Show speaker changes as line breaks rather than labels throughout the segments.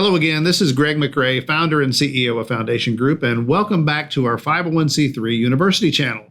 Hello again, this is Greg McRae, founder and CEO of Foundation Group, and welcome back to our 501c3 University channel,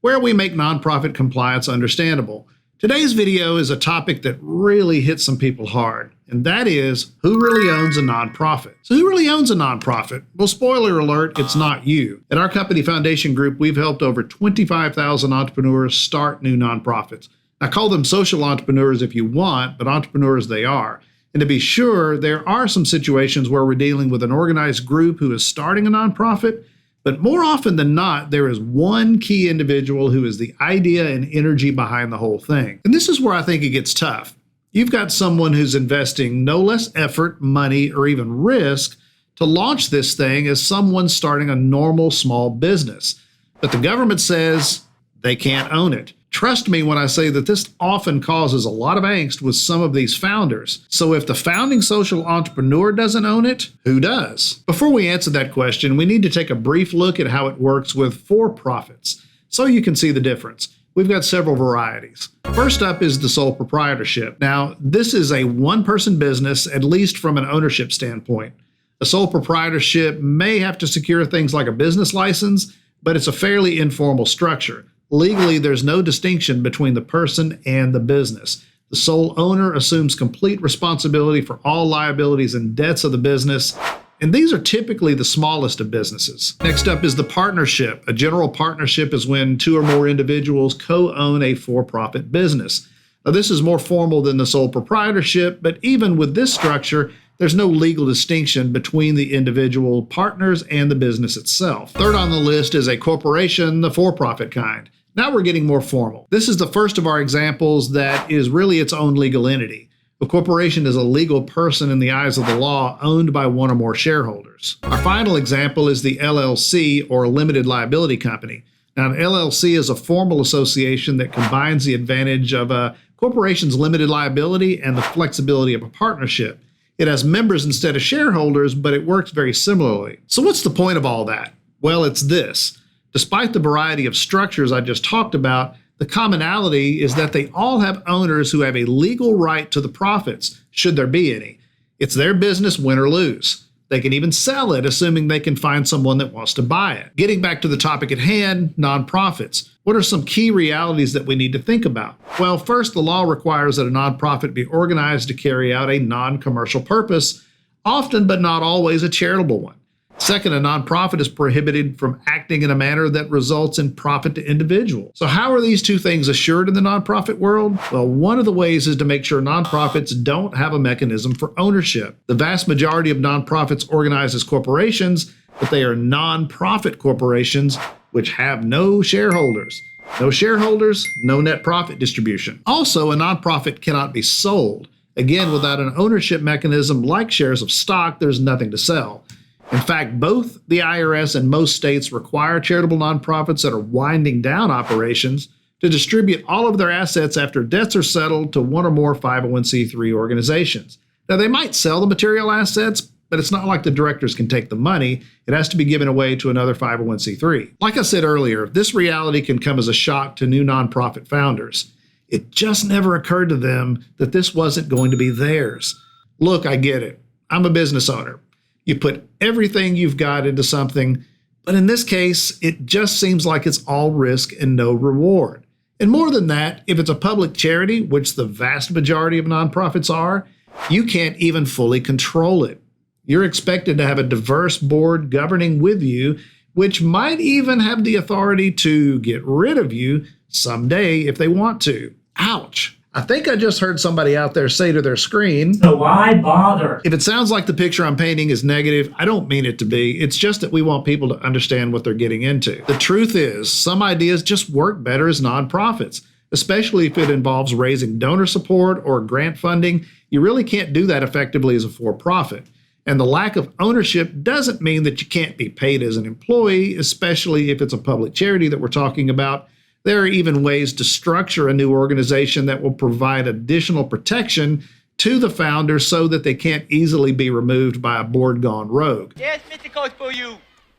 where we make nonprofit compliance understandable. Today's video is a topic that really hits some people hard, and that is, who really owns a nonprofit? So who really owns a nonprofit? Well, spoiler alert, it's not you. At our company, Foundation Group, we've helped over 25,000 entrepreneurs start new nonprofits. I call them social entrepreneurs if you want, but entrepreneurs they are. And to be sure, there are some situations where we're dealing with an organized group who is starting a nonprofit, but more often than not, there is one key individual who is the idea and energy behind the whole thing. And this is where I think it gets tough. You've got someone who's investing no less effort, money, or even risk to launch this thing as someone starting a normal small business. But the government says they can't own it. Trust me when I say that this often causes a lot of angst with some of these founders. So if the founding social entrepreneur doesn't own it, who does? Before we answer that question, we need to take a brief look at how it works with for-profits, so you can see the difference. We've got several varieties. First up is the sole proprietorship. Now, this is a one-person business, at least from an ownership standpoint. A sole proprietorship may have to secure things like a business license, but it's a fairly informal structure. Legally, there's no distinction between the person and the business. The sole owner assumes complete responsibility for all liabilities and debts of the business, and these are typically the smallest of businesses. Next up is the partnership. A general partnership is when two or more individuals co-own a for-profit business. Now, this is more formal than the sole proprietorship, but even with this structure, there's no legal distinction between the individual partners and the business itself. Third on the list is a corporation, the for-profit kind. Now we're getting more formal. This is the first of our examples that is really its own legal entity. A corporation is a legal person in the eyes of the law owned by one or more shareholders. Our final example is the LLC, or limited liability company. Now, an LLC is a formal association that combines the advantage of a corporation's limited liability and the flexibility of a partnership. It has members instead of shareholders, but it works very similarly. So what's the point of all that? Well, it's this. Despite the variety of structures I just talked about, the commonality is that they all have owners who have a legal right to the profits, should there be any. It's their business, win or lose. They can even sell it, assuming they can find someone that wants to buy it. Getting back to the topic at hand, nonprofits. What are some key realities that we need to think about? Well, first, the law requires that a nonprofit be organized to carry out a non-commercial purpose, often but not always a charitable one. Second, a nonprofit is prohibited from acting in a manner that results in profit to individuals. So how are these two things assured in the nonprofit world? Well, one of the ways is to make sure nonprofits don't have a mechanism for ownership. The vast majority of nonprofits organize as corporations, but they are nonprofit corporations which have no shareholders. No shareholders, no net profit distribution. Also, a nonprofit cannot be sold. Again, without an ownership mechanism like shares of stock, there's nothing to sell. In fact, both the IRS and most states require charitable nonprofits that are winding down operations to distribute all of their assets after debts are settled to one or more 501c3 organizations. Now, they might sell the material assets, but it's not like the directors can take the money. It has to be given away to another 501c3. Like I said earlier, this reality can come as a shock to new nonprofit founders. It just never occurred to them that this wasn't going to be theirs. Look, I get it. I'm a business owner. You put everything you've got into something, but in this case, it just seems like it's all risk and no reward. And more than that, if it's a public charity, which the vast majority of nonprofits are, you can't even fully control it. You're expected to have a diverse board governing with you, which might even have the authority to get rid of you someday if they want to. Ouch. I think I just heard somebody out there say to their screen,
so why bother?
If it sounds like the picture I'm painting is negative, I don't mean it to be. It's just that we want people to understand what they're getting into. The truth is, some ideas just work better as nonprofits, especially if it involves raising donor support or grant funding. You really can't do that effectively as a for-profit. And the lack of ownership doesn't mean that you can't be paid as an employee, especially if it's a public charity that we're talking about. There are even ways to structure a new organization that will provide additional protection to the founders so that they can't easily be removed by a board gone rogue.
Yes, Mr. Coach, for you.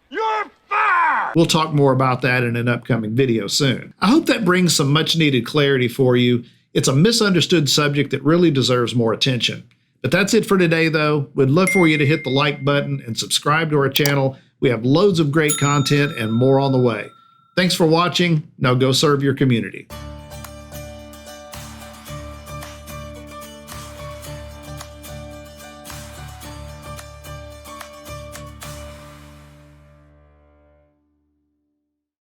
You're fired!
We'll talk more about that in an upcoming video soon. I hope that brings some much needed clarity for you. It's a misunderstood subject that really deserves more attention. But that's it for today, though. We'd love for you to hit the like button and subscribe to our channel. We have loads of great content and more on the way. Thanks for watching. Now go serve your community.